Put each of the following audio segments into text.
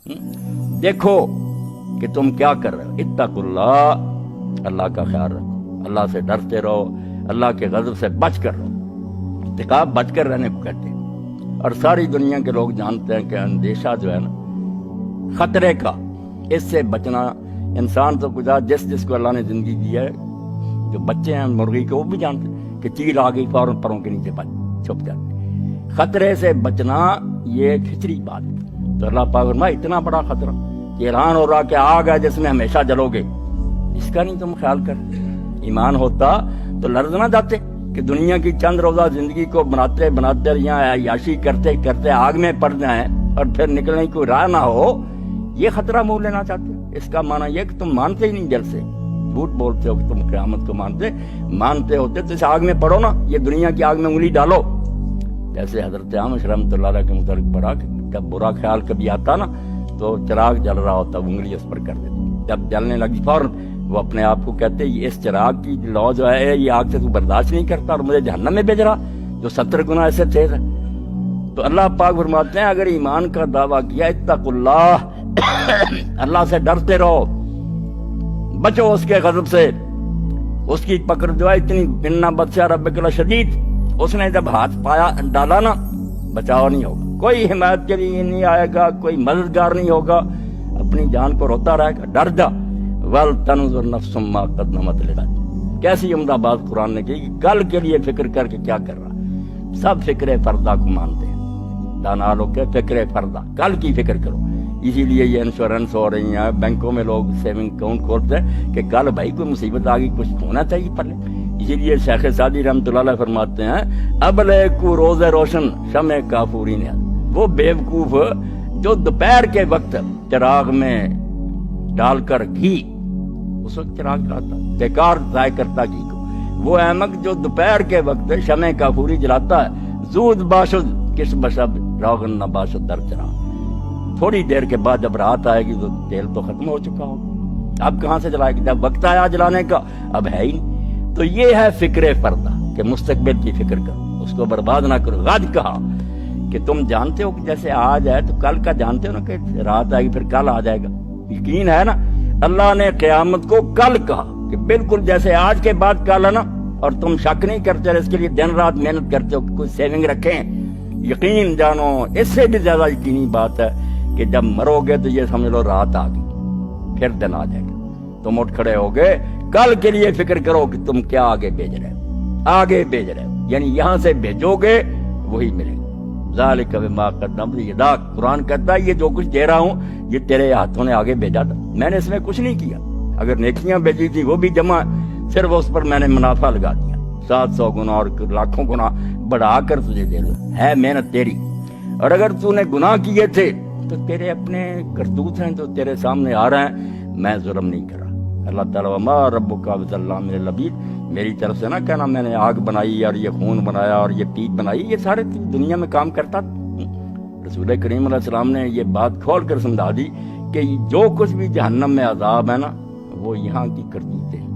دیکھو کہ تم کیا کر رہے ہو، اتقوا اللہ کا خیال رکھو، اللہ سے ڈرتے رہو، اللہ کے غضب سے بچ کر رہو۔ اتقاء بچ کر رہنے کو کہتے ہیں، اور ساری دنیا کے لوگ جانتے ہیں کہ اندیشہ جو ہے نا خطرے کا، اس سے بچنا انسان تو گزا جس کو اللہ نے زندگی دی ہے، جو بچے ہیں مرغی کے وہ بھی جانتے ہیں کہ چیل آ گئی فوراً پروں کے نیچے چھپ جاتے۔ خطرے سے بچنا یہ کھچڑی بات ہے، تو اللہ پاک فرمایا اتنا بڑا خطرہ کہ اعلان ہو رہا کہ آگ ہے جس میں ہمیشہ جلو گے، اس کا نہیں تم خیال کر۔ ایمان ہوتا تو لرز نہ جاتے کہ دنیا کی چند روزہ زندگی کو بناتے بناتے یہاں عیاشی کرتے کرتے آگ میں پڑ جائیں اور پھر نکلنے کی کوئی راہ نہ ہو، یہ خطرہ مول لینا چاہتے۔ اس کا معنی یہ کہ تم مانتے ہی نہیں دل سے، جھوٹ بولتے ہو کہ تم قیامت کو مانتے ہوتے تو اس آگ میں پڑو نا، یہ دنیا کی آگ میں انگلی ڈالو۔ جیسے حضرت عامش رحمۃ اللہ علیہ کے متعلق پڑھا کہ جب برا خیال کبھی آتا نا تو چراغ جل رہا ہوتا، انگلی اس پر کر دیتے، جب جلنے لگی فوراً وہ اپنے آپ کو کہتے اس چراغ کی لو جو ہے یہ آگ سے تو برداشت نہیں کرتا اور مجھے جہنم میں بھیج رہا جو 70 گنا ایسے تیز ہے۔ تو اللہ پاک فرماتے ہیں اگر ایمان کا دعویٰ کیا اتقوا اللہ اللہ سے ڈرتے رہو، بچو اس کے غضب سے، اس کی پکڑ جو ہے اتنی انا بطش ربک لشدید، اس نے جب ہاتھ پایا ڈالا نا بچاؤ نہیں ہوگا، کوئی حمایت کے لیے نہیں آئے گا، کوئی مددگار نہیں ہوگا، اپنی جان کو روتا رہے گا، ڈر جا۔ وَلْتَنْظُرْ نَفْسٌ مَا قَدَّمَتْ لِغَدٍ، کیسی عمدہ بات قرآن نے کی کہ کل کے لیے فکر کر کے کیا کر رہا۔ سب فکر فردہ کو مانتے ہیں، دانا لوگ کے فکر فردہ، کل کی فکر کرو۔ اسی لیے یہ انشورنس ہو رہی ہیں، بینکوں میں لوگ سیونگ اکاؤنٹ کھولتے ہیں کہ کل بھائی کوئی مصیبت آ گئی، کچھ ہونا چاہیے پہلے۔ اسی لیے شیخ سعدی رحمۃ اللہ علیہ فرماتے ہیں ابلے کو روز روشن شمع کافوری نے، وہ بیوقوف جو دوپہر کے وقت چراغ میں ڈال کر گھی، اس وقت چراغ جلاتا بیکار ضائع کرتا گھی کو، وہ احمق جو دوپہر کے وقت شمع کافوری جلاتا ہے، زود باشد کس بشب روغن نہ باشد در چراغ، تھوڑی دیر کے بعد جب رات آئے گی تو تیل تو ختم ہو چکا ہوگا، اب کہاں سے جلائے گی، جب وقت آیا جلانے کا اب ہے ہی نہیں۔ تو یہ ہے فکر فردہ کہ مستقبل کی فکر کرو، اس کو برباد نہ کرو۔ غد کہا کہ تم جانتے ہو کہ جیسے آج ہے تو کل کا جانتے ہو نا کہ رات آئے گی پھر کل آ جائے گا، یقین ہے نا۔ اللہ نے قیامت کو کل کہا کہ بالکل جیسے آج کے بعد کل ہے نا، اور تم شک نہیں کرتے اس کے لیے دن رات محنت کرتے ہو کہ کوئی سیونگ رکھیں، یقین جانو اس سے بھی زیادہ یقینی بات ہے کہ جب مرو گے تو یہ سمجھ لو رات آ گئی پھر دن آ جائے گا، تم اٹھ کھڑے ہو گئے، کل کے لیے فکر کرو کہ تم کیا آگے بھیج رہے ہو، آگے بھیج رہے ہو، یعنی یہاں سے بھیجو گے وہی ملے گا۔ ذالک بما قدمت یداک، قرآن کہتا ہے یہ جو کچھ دے رہا ہوں یہ تیرے ہاتھوں نے آگے بھیجا تھا، میں نے اس میں کچھ نہیں کیا، اگر نیکیاں بھیجی تھی وہ بھی جمع، صرف اس پر میں نے منافع لگا دیا، 700 گنا اور لاکھوں گنا بڑھا کر تجھے دے دوں، ہے محنت تیری، اور اگر تو نے گناہ کیے تھے تو تیرے اپنے کرتوت ہیں جو تیرے سامنے آ رہے ہیں، میں ظلم نہیں کر رہا۔ اللہ تعالیٰ وما ربک بظلام للعبید، میری طرف سے نہ کہنا میں نے آگ بنائی اور یہ خون بنایا اور یہ پیٹ بنائی، یہ سارے دنیا میں کام کرتا۔ رسول کریم علیہ السلام نے یہ بات کھول کر سمجھا دی کہ جو کچھ بھی جہنم میں عذاب ہے نا وہ یہاں کی کرتوتیں ہیں۔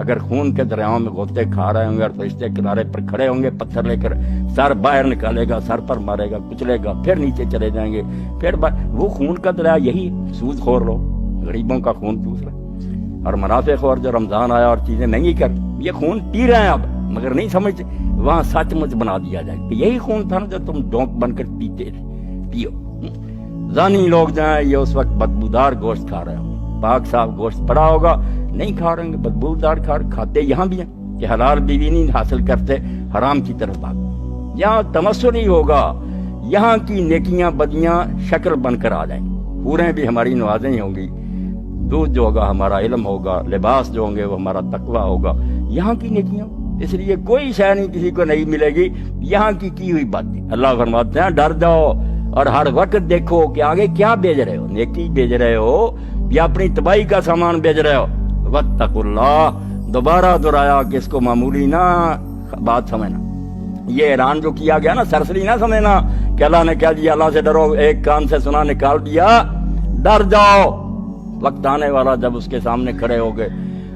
اگر خون کے دریاؤں میں غوطے کھا رہے ہوں گے اور فرشتے کنارے پر کھڑے ہوں گے پتھر لے کر، سر باہر نکالے گا، سر پر مارے گا، کچلے گا، پھر نیچے چلے جائیں گے، پھر وہ خون کا دریا یہی سود خور لوگ غریبوں کا خون چوس رہے، اور منافع خور جو رمضان آیا اور چیزیں مہنگی کر یہ خون پی رہے ہیں اب مگر نہیں سمجھتے، وہاں سچ مچ بنا دیا جائے کہ یہی خون تھا نا جو تم ڈونک بن کر پیتے تھے، پیو۔ زانی لوگ جائیں یہ اس وقت بدبودار گوشت کھا رہے ہوں، پاک صاف گوشت پڑا ہوگا نہیں کھا رہے ہیں، بدبودار کھاتے یہاں بھی ہیں کہ حلال بیوی نہیں حاصل کرتے، حرام کی طرف بھاگ، یہاں تمسر ہی ہوگا، یہاں کی نیکیاں بدیاں شکل بن کر آ جائیں، پورے بھی ہماری نوازیں ہی ہوں گی، دودھ جو ہوگا ہمارا علم ہوگا، لباس جو ہوں گے وہ ہمارا تقویٰ ہوگا، یہاں کی نیکیاں، اس لیے کوئی شے نہیں کسی کو نہیں ملے گی یہاں کی ہوئی باتیں۔ اللہ فرماتے ہیں ڈر جاؤ اور ہر وقت دیکھو کہ آگے کیا بھیج رہے ہو، نیکی بھیج رہے ہو یا اپنی تباہی کا سامان بھیج رہے ہو۔ واتقوا اللہ، دوبارہ دہرایا کہ اس کو معمولی نہ بات سمجھنا، یہ اعلان جو کیا گیا نا سرسری نہ سمجھنا کہ اللہ نے کہہ دیا اللہ سے ڈرو، ایک کان سے سنا نکال دیا، ڈر جاؤ، وقت آنے والا جب اس کے سامنے کھڑے ہو گئے،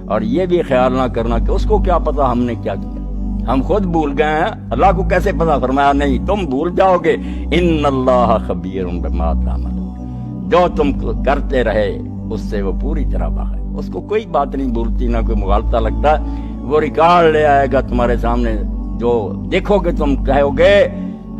اور یہ بھی خیال نہ کرنا کہ اس کو کیا پتا ہم نے کیا کیا، ہم خود بھول گئے ہیں، اللہ کو کیسے پتا، فرمایا نہیں تم بھول جاؤ گے، ان اللہ خبیر بما تعملون، جو تم کرتے رہے اس سے وہ پوری طرح باہر، اس کو کوئی بات نہیں بولتی، نہ کوئی مغالطہ لگتا، وہ ریکارڈ لے آئے گا تمہارے سامنے، جو دیکھو گے تم کہو گے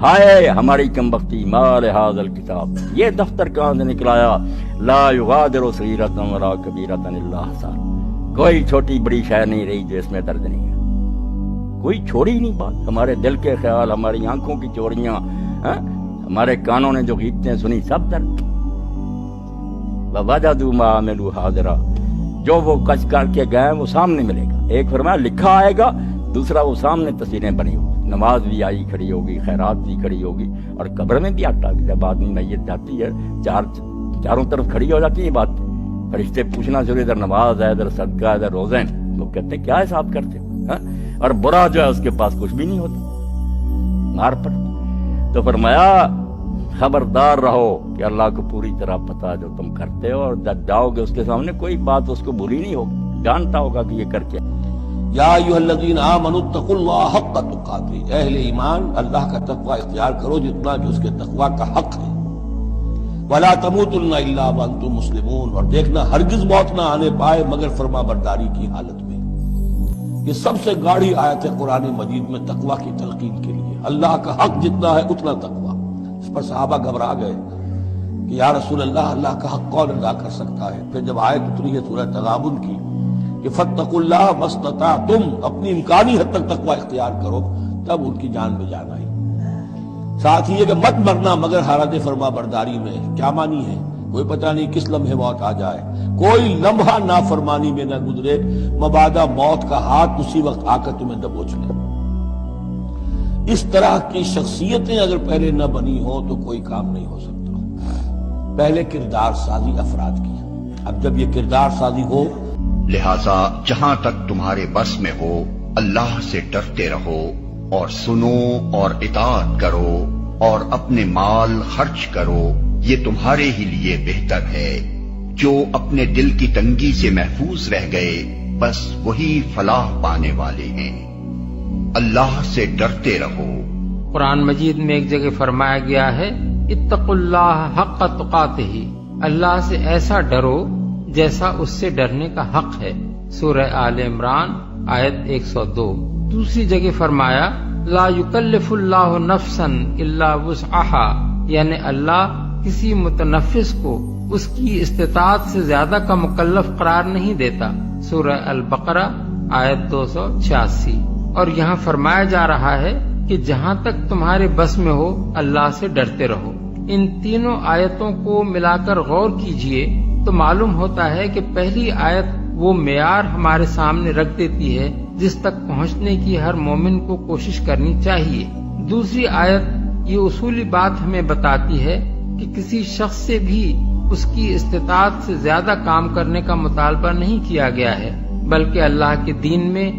ہائے ہماری کمبختی، مال ھذا الکتاب، یہ دفتر کہاں سے نکلایا، لا یغادر صغیرۃ ولا کبیرۃ الا احصاها، کوئی چھوٹی بڑی شے نہیں رہی جو اس میں درج نہیں ہے، کوئی چھوڑی نہیں بات، ہمارے دل کے خیال، ہماری آنکھوں کی چوریاں، ہمارے کانوں نے جو غیبتیں سنی سب درج، وَوَجَدُوا مَا عَمِلُوا حَاضِرًا، جو وہ کچھ کر کے گئے وہ سامنے ملے گا، ایک فرمایا لکھا آئے گا، دوسرا وہ سامنے تصویریں بنی ہوگی، نماز بھی آئی کھڑی ہوگی، خیرات بھی کھڑی ہوگی، اور قبر میں بھی آتا ہے، جب آدمی میت جاتی ہے چاروں طرف کھڑی ہو جاتی ہے بات، فرشتے پوچھنا شروع، ادھر نماز ہے، ادھر صدقہ ہے، ادھر روزے ہیں، وہ کہتے ہیں کیا حساب کرتے ہو، اور برا جو ہے اس کے پاس کچھ بھی نہیں ہوتا، مار پڑتا، تو فرمایا خبردار رہو کہ اللہ کو پوری طرح پتا جو تم کرتے ہو، اور جب جاؤ گے اس کے سامنے کوئی بات اس کو بری نہیں ہوگی، جانتا ہوگا کہ یہ کر کے یا ایھا الذین آمنوا اتقوا اللہ حق تقاته، اہل ایمان اللہ کا تقوی اختیار کرو جتنا کہ اس کے تقوی کا حق ہے، ولا تموتن الا وانتم مسلمون، اور دیکھنا ہرگز موت نہ آنے پائے مگر فرما برداری کی حالت میں۔ یہ سب سے گاڑی آیت ہے قرآن مجید میں تقوی کی تلقین کے لیے، اللہ کا حق جتنا ہے اتنا تقوی۔ اس پر صحابہ گھبرا گئے کہ یا رسول اللہ کا حق کون ادا کر سکتا ہے؟ پھر جب آیت اتری ہے سورہ تغابن کی کہ فاتقوا اللہ ما استطعتم، اپنی امکانی حد تک تقوی اختیار کرو، تب ان کی جان میں جان آئی۔ ساتھ ہی یہ کہ مت مرنا مگر حالت فرما برداری میں، کیا معنی ہے؟ کوئی پتہ نہیں کس لمحے موت آ جائے، کوئی لمحہ نافرمانی میں نہ گزرے، مبادا موت کا ہاتھ اسی وقت آ کر تمہیں دبوچ لے۔ اس طرح کی شخصیتیں اگر پہلے نہ بنی ہو تو کوئی کام نہیں ہو سکتا۔ پہلے کردار سازی افراد کی، اب جب یہ کردار سازی ہو، لہذا جہاں تک تمہارے بس میں ہو اللہ سے ڈرتے رہو، اور سنو اور اطاعت کرو، اور اپنے مال خرچ کرو، یہ تمہارے ہی لیے بہتر ہے۔ جو اپنے دل کی تنگی سے محفوظ رہ گئے بس وہی فلاح پانے والے ہیں۔ اللہ سے ڈرتے رہو۔ قرآن مجید میں ایک جگہ فرمایا گیا ہے اتقوا اللہ حق تقاتہ، اللہ سے ایسا ڈرو جیسا اس سے ڈرنے کا حق ہے، سورہ آل عمران آیت 102۔ دوسری جگہ فرمایا لا یکلف اللہ نفسا الا وسعها، یعنی اللہ کسی متنفس کو اس کی استطاعت سے زیادہ کا مکلف قرار نہیں دیتا، سورہ البقرہ آیت 286۔ اور یہاں فرمایا جا رہا ہے کہ جہاں تک تمہارے بس میں ہو اللہ سے ڈرتے رہو۔ ان تینوں آیتوں کو ملا کر غور کیجئے تو معلوم ہوتا ہے کہ پہلی آیت وہ معیار ہمارے سامنے رکھ دیتی ہے جس تک پہنچنے کی ہر مومن کو کوشش کرنی چاہیے۔ دوسری آیت یہ اصولی بات ہمیں بتاتی ہے کہ کسی شخص سے بھی اس کی استطاعت سے زیادہ کام کرنے کا مطالبہ نہیں کیا گیا ہے، بلکہ اللہ کے دین میں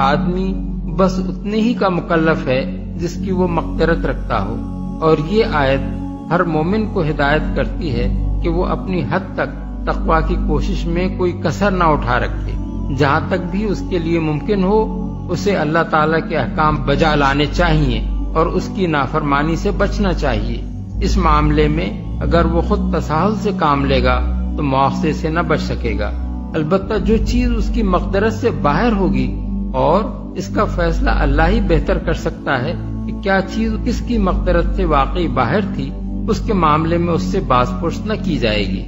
آدمی بس اتنے ہی کا مکلف ہے جس کی وہ مقدرت رکھتا ہو۔ اور یہ آیت ہر مومن کو ہدایت کرتی ہے کہ وہ اپنی حد تک تقوی کی کوشش میں کوئی کسر نہ اٹھا رکھے، جہاں تک بھی اس کے لیے ممکن ہو اسے اللہ تعالیٰ کے احکام بجا لانے چاہیے اور اس کی نافرمانی سے بچنا چاہیے۔ اس معاملے میں اگر وہ خود تساہل سے کام لے گا تو مواخذے سے نہ بچ سکے گا۔ البتہ جو چیز اس کی مقدرت سے باہر ہوگی، اور اس کا فیصلہ اللہ ہی بہتر کر سکتا ہے کہ کیا چیز کس کی مقدرت سے واقعی باہر تھی، اس کے معاملے میں اس سے باز پرس نہ کی جائے گی۔